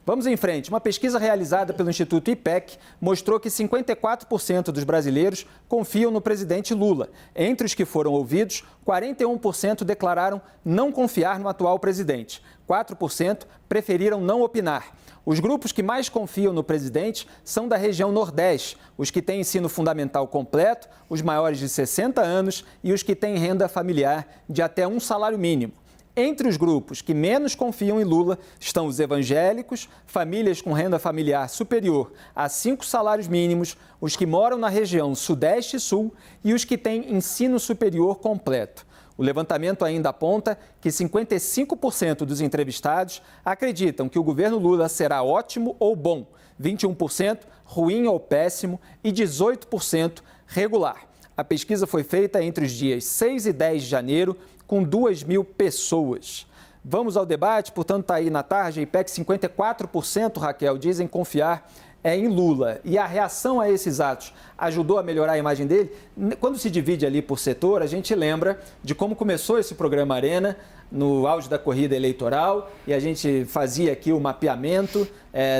Vamos em frente. Uma pesquisa realizada pelo Instituto IPEC mostrou que 54% dos brasileiros confiam no presidente Lula. Entre os que foram ouvidos, 41% declararam não confiar no atual presidente. 4% preferiram não opinar. Os grupos que mais confiam no presidente são da região Nordeste, os que têm ensino fundamental completo, os maiores de 60 anos e os que têm renda familiar de até um salário mínimo. Entre os grupos que menos confiam em Lula estão os evangélicos, famílias com renda familiar superior a 5 salários mínimos, os que moram na região Sudeste e Sul e os que têm ensino superior completo. O levantamento ainda aponta que 55% dos entrevistados acreditam que o governo Lula será ótimo ou bom, 21% ruim ou péssimo e 18% regular. A pesquisa foi feita entre os dias 6 e 10 de janeiro, com 2.000 pessoas. Vamos ao debate, portanto, está aí na tarde, a IPEC 54%, Raquel, dizem confiar em Lula. E a reação a esses atos ajudou a melhorar a imagem dele? Quando se divide ali por setor, a gente lembra de como começou esse programa Arena, no auge da corrida eleitoral, e a gente fazia aqui o mapeamento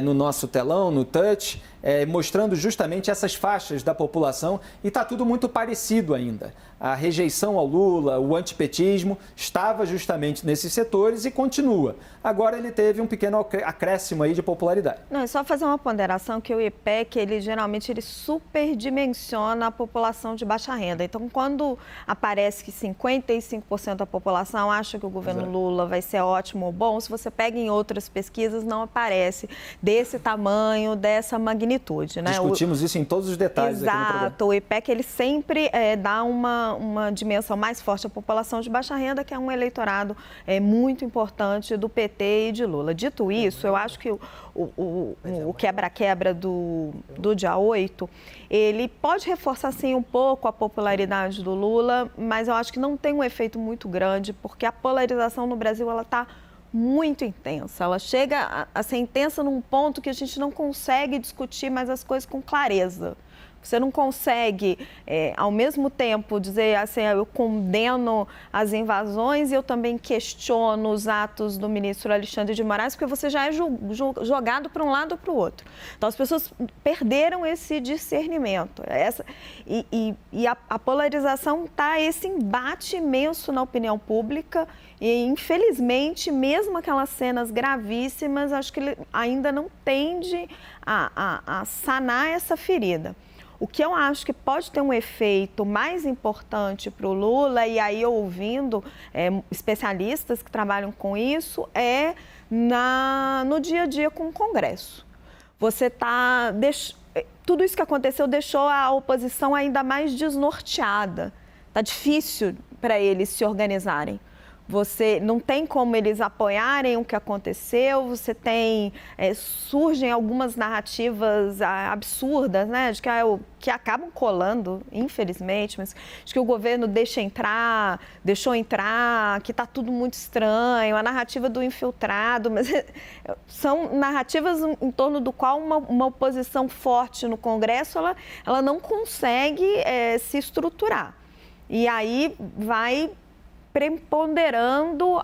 no nosso telão, no touch, mostrando justamente essas faixas da população, e está tudo muito parecido ainda. A rejeição ao Lula, o antipetismo, estava justamente nesses setores e continua. Agora ele teve um pequeno acréscimo aí de popularidade. Não, é só fazer uma ponderação que o IPEC, ele superdimensiona a população de baixa renda. Então, quando aparece que 55% da população acha que o governo Lula vai ser ótimo ou bom, se você pega em outras pesquisas, não aparece desse tamanho, dessa magnitude, né? Discutimos isso em todos os detalhes aqui no programa. Exato, o IPEC ele sempre dá uma dimensão mais forte à população de baixa renda, que é um eleitorado muito importante do PT e de Lula. Dito isso, eu acho que o quebra-quebra do dia 8, ele pode reforçar, sim, um pouco a popularidade do Lula, mas eu acho que não tem um efeito muito grande, porque a polarização no Brasil, ela está muito intensa. Ela chega a ser intensa num ponto que a gente não consegue discutir mais as coisas com clareza. Você não consegue, ao mesmo tempo, dizer assim, eu condeno as invasões e eu também questiono os atos do ministro Alexandre de Moraes, porque você já é jogado para um lado ou para o outro. Então, as pessoas perderam esse discernimento. A polarização está esse embate imenso na opinião pública e, infelizmente, mesmo aquelas cenas gravíssimas, acho que ele ainda não tende a sanar essa ferida. O que eu acho que pode ter um efeito mais importante para o Lula, e aí ouvindo especialistas que trabalham com isso, é no dia a dia com o Congresso. Tudo isso que aconteceu deixou a oposição ainda mais desnorteada. Está difícil para eles se organizarem. Não tem como eles apoiarem o que aconteceu, surgem algumas narrativas absurdas, né, que acabam colando, infelizmente, mas de que o governo deixou entrar, que está tudo muito estranho, a narrativa do infiltrado, mas são narrativas em torno do qual uma oposição forte no Congresso, ela não consegue se estruturar. E aí vai preponderando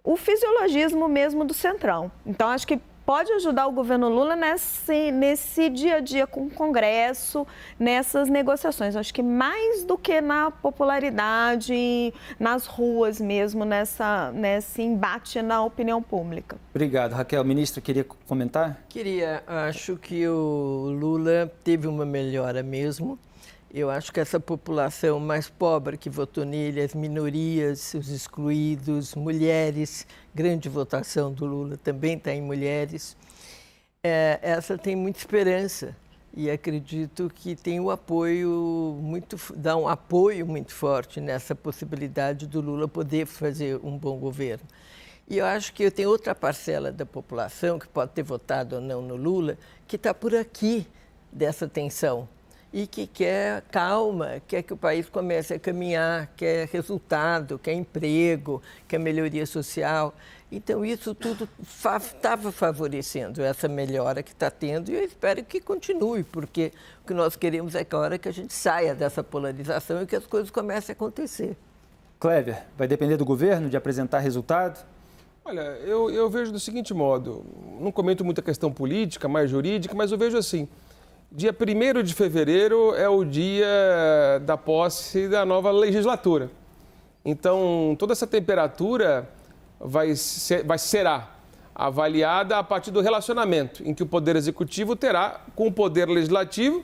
o fisiologismo mesmo do Centrão. Então, acho que pode ajudar o governo Lula nesse dia a dia com o Congresso, nessas negociações. Acho que mais do que na popularidade, nas ruas mesmo, nesse embate na opinião pública. Obrigado. Raquel, ministra, queria comentar? Queria. Acho que o Lula teve uma melhora mesmo. Eu acho que essa população mais pobre que votou nele, as minorias, os excluídos, mulheres, grande votação do Lula também está em mulheres, essa tem muita esperança e acredito que tem dá um apoio muito forte nessa possibilidade do Lula poder fazer um bom governo. E eu acho que tem outra parcela da população que pode ter votado ou não no Lula, que está por aqui dessa tensão. E que quer calma, quer que o país comece a caminhar, quer resultado, quer emprego, quer melhoria social. Então, isso tudo estava favorecendo essa melhora que está tendo e eu espero que continue, porque o que nós queremos é que a hora que a gente saia dessa polarização e que as coisas comecem a acontecer. Clévia, vai depender do governo de apresentar resultado? Olha, eu vejo do seguinte modo, não comento muita questão política, mais jurídica, mas eu vejo assim, dia 1º de fevereiro é o dia da posse da nova legislatura. Então, toda essa temperatura será avaliada a partir do relacionamento em que o Poder Executivo terá com o Poder Legislativo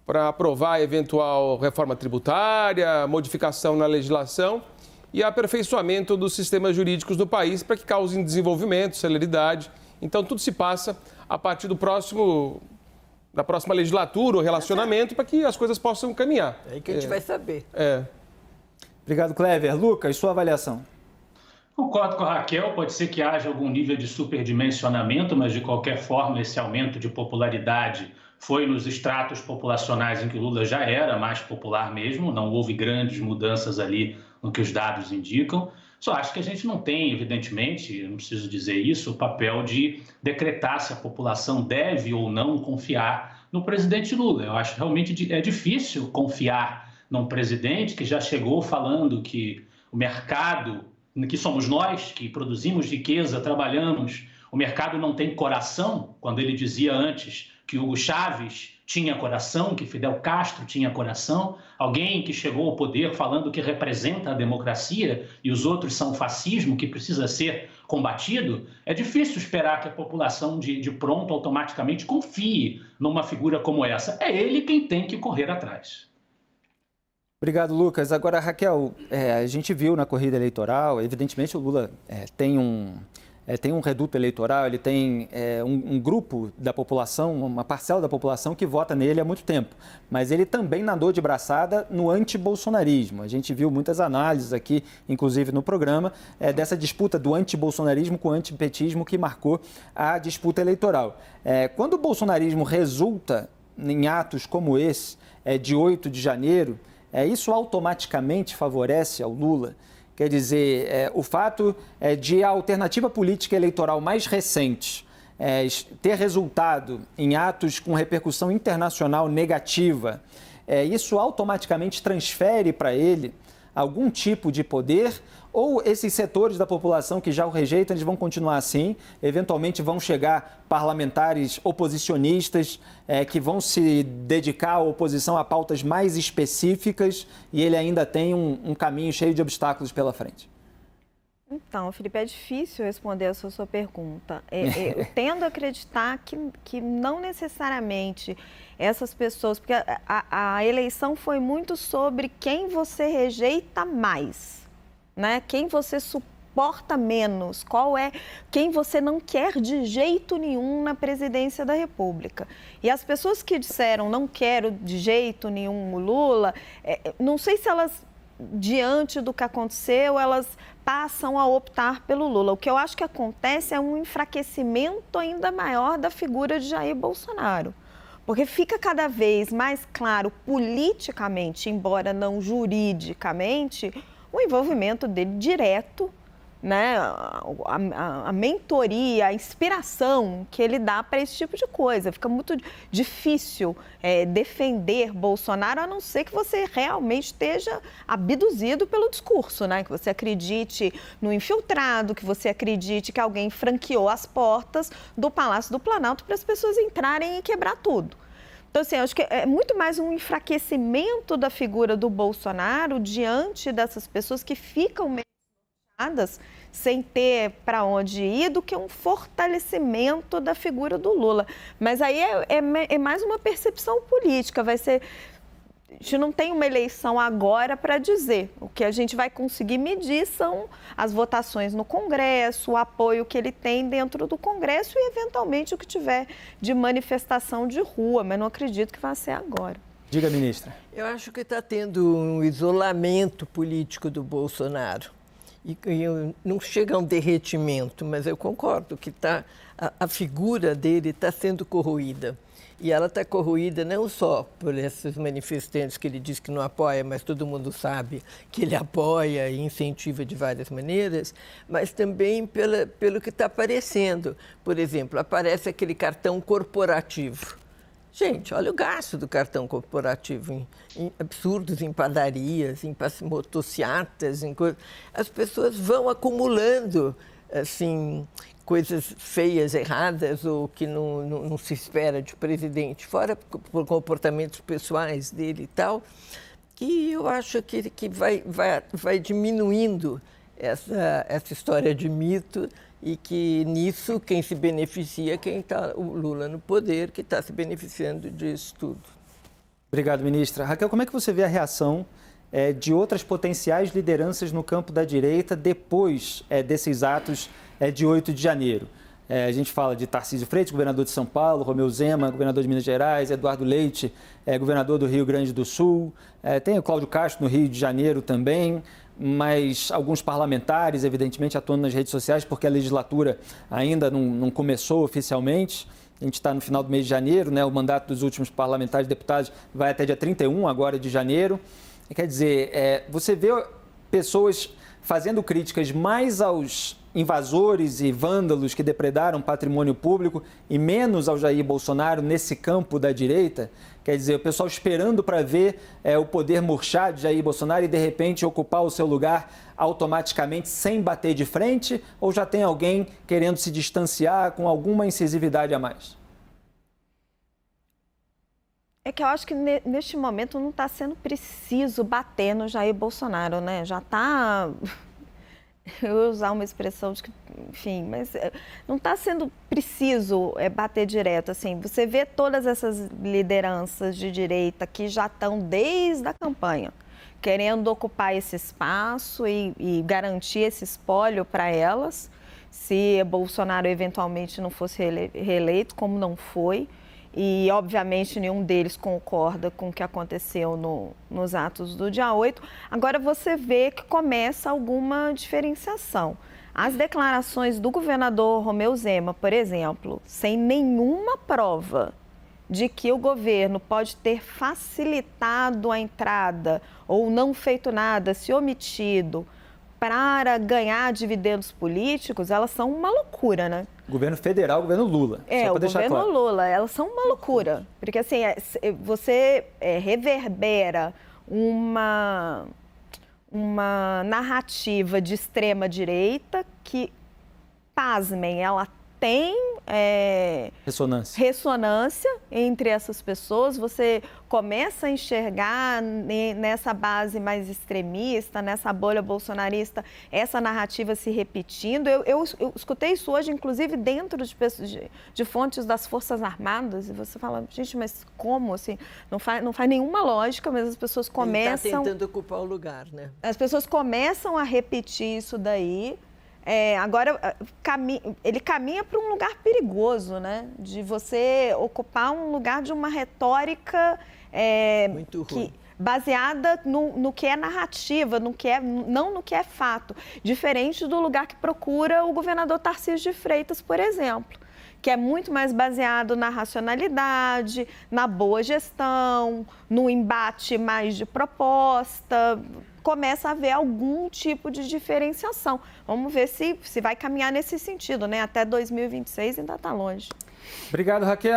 para aprovar a eventual reforma tributária, modificação na legislação e aperfeiçoamento dos sistemas jurídicos do país para que causem desenvolvimento, celeridade. Então, tudo se passa a partir da próxima legislatura, o relacionamento, para que as coisas possam caminhar. É aí que a gente vai saber. Obrigado, Clever. Lucas, sua avaliação? Concordo com a Raquel, pode ser que haja algum nível de superdimensionamento, mas de qualquer forma esse aumento de popularidade foi nos estratos populacionais em que o Lula já era mais popular mesmo, não houve grandes mudanças ali no que os dados indicam. Só acho que a gente não tem, evidentemente, não preciso dizer isso, o papel de decretar se a população deve ou não confiar no presidente Lula. Eu acho realmente difícil confiar num presidente que já chegou falando que o mercado, que somos nós, que produzimos riqueza, trabalhamos, o mercado não tem coração, quando ele dizia antes que Hugo Chávez tinha coração, que Fidel Castro tinha coração, alguém que chegou ao poder falando que representa a democracia e os outros são fascismo, que precisa ser combatido, é difícil esperar que a população de pronto automaticamente confie numa figura como essa. É ele quem tem que correr atrás. Obrigado, Lucas. Agora, Raquel, a gente viu na corrida eleitoral, evidentemente o Lula tem um reduto eleitoral, ele tem um grupo da população, uma parcela da população que vota nele há muito tempo, mas ele também nadou de braçada no antibolsonarismo. A gente viu muitas análises aqui, inclusive no programa, dessa disputa do antibolsonarismo com o antipetismo que marcou a disputa eleitoral. Quando o bolsonarismo resulta em atos como esse, de 8 de janeiro, isso automaticamente favorece ao Lula? Quer dizer, o fato de a alternativa política eleitoral mais recente ter resultado em atos com repercussão internacional negativa, isso automaticamente transfere para ele algum tipo de poder? Ou esses setores da população que já o rejeitam, eles vão continuar assim, eventualmente vão chegar parlamentares oposicionistas que vão se dedicar à oposição a pautas mais específicas e ele ainda tem um caminho cheio de obstáculos pela frente? Então, Felipe, é difícil responder a sua pergunta. Eu tendo a acreditar que não necessariamente essas pessoas, porque a eleição foi muito sobre quem você rejeita mais, né? Quem você suporta menos, quem você não quer de jeito nenhum na presidência da República. E as pessoas que disseram não quero de jeito nenhum o Lula, não sei se elas, diante do que aconteceu, elas passam a optar pelo Lula. O que eu acho que acontece é um enfraquecimento ainda maior da figura de Jair Bolsonaro. Porque fica cada vez mais claro politicamente, embora não juridicamente, o envolvimento dele direto, né? A mentoria, a inspiração que ele dá para esse tipo de coisa. Fica muito difícil defender Bolsonaro, a não ser que você realmente esteja abduzido pelo discurso, né? Que você acredite no infiltrado, que você acredite que alguém franqueou as portas do Palácio do Planalto para as pessoas entrarem e quebrar tudo. Então, assim, acho que é muito mais um enfraquecimento da figura do Bolsonaro diante dessas pessoas que ficam meio sem ter para onde ir, do que um fortalecimento da figura do Lula. Mas aí é mais uma percepção política, vai ser... A gente não tem uma eleição agora para dizer. O que a gente vai conseguir medir são as votações no Congresso, o apoio que ele tem dentro do Congresso e, eventualmente, o que tiver de manifestação de rua, mas não acredito que vai ser agora. Diga, ministra. Eu acho que está tendo um isolamento político do Bolsonaro. E não chega a um derretimento, mas eu concordo que a figura dele está sendo corroída. E ela está corroída não só por esses manifestantes que ele diz que não apoia, mas todo mundo sabe que ele apoia e incentiva de várias maneiras, mas também pelo que está aparecendo. Por exemplo, aparece aquele cartão corporativo. Gente, olha o gasto do cartão corporativo em absurdos, em padarias, em motocicletas, em coisas. As pessoas vão acumulando assim, coisas feias, erradas, ou que não se espera de presidente, fora por comportamentos pessoais dele e tal, que eu acho que vai diminuindo essa história de mito, e que nisso quem se beneficia é quem está, o Lula no poder, que está se beneficiando disso tudo. Obrigado, ministra. Raquel, como é que você vê a reação de outras potenciais lideranças no campo da direita depois desses atos de 8 de janeiro? A gente fala de Tarcísio Freitas, governador de São Paulo, Romeu Zema, governador de Minas Gerais, Eduardo Leite, governador do Rio Grande do Sul, tem o Cláudio Castro no Rio de Janeiro também, mas alguns parlamentares, evidentemente, atuando nas redes sociais, porque a legislatura ainda não começou oficialmente. A gente está no final do mês de janeiro, né? O mandato dos últimos parlamentares e deputados vai até dia 31 agora de janeiro. Quer dizer, você vê pessoas fazendo críticas mais aos invasores e vândalos que depredaram patrimônio público e menos ao Jair Bolsonaro nesse campo da direita? Quer dizer, o pessoal esperando para ver o poder murchar de Jair Bolsonaro e, de repente, ocupar o seu lugar automaticamente sem bater de frente? Ou já tem alguém querendo se distanciar com alguma incisividade a mais? É que eu acho que neste momento não está sendo preciso bater no Jair Bolsonaro, né? Já está... Eu vou usar uma expressão de que, enfim, mas não está sendo preciso bater direto, assim. Você vê todas essas lideranças de direita que já estão desde a campanha querendo ocupar esse espaço e garantir esse espólio para elas, se Bolsonaro eventualmente não fosse reeleito, como não foi. E, obviamente, nenhum deles concorda com o que aconteceu nos atos do dia 8. Agora, você vê que começa alguma diferenciação. As declarações do governador Romeu Zema, por exemplo, sem nenhuma prova de que o governo pode ter facilitado a entrada ou não feito nada, se omitido, para ganhar dividendos políticos, elas são uma loucura, né? Governo federal, governo Lula. O governo Lula, elas são uma loucura. Porque assim, você reverbera uma narrativa de extrema-direita que, pasmem, ela tem ressonância entre essas pessoas. Você começa a enxergar nessa base mais extremista, nessa bolha bolsonarista, essa narrativa se repetindo. Eu escutei isso hoje, inclusive, dentro de fontes das Forças Armadas, e você fala, gente, mas como? Assim, não faz nenhuma lógica, mas as pessoas começam... Ele está tentando ocupar o lugar, né? As pessoas começam a repetir isso daí. Agora, ele caminha para um lugar perigoso, né? De você ocupar um lugar de uma retórica muito ruim, baseada no que é narrativa, não no que é fato. Diferente do lugar que procura o governador Tarcísio de Freitas, por exemplo, que é muito mais baseado na racionalidade, na boa gestão, no embate mais de proposta. Começa a haver algum tipo de diferenciação. Vamos ver se vai caminhar nesse sentido, né? Até 2026 ainda está longe. Obrigado, Raquel.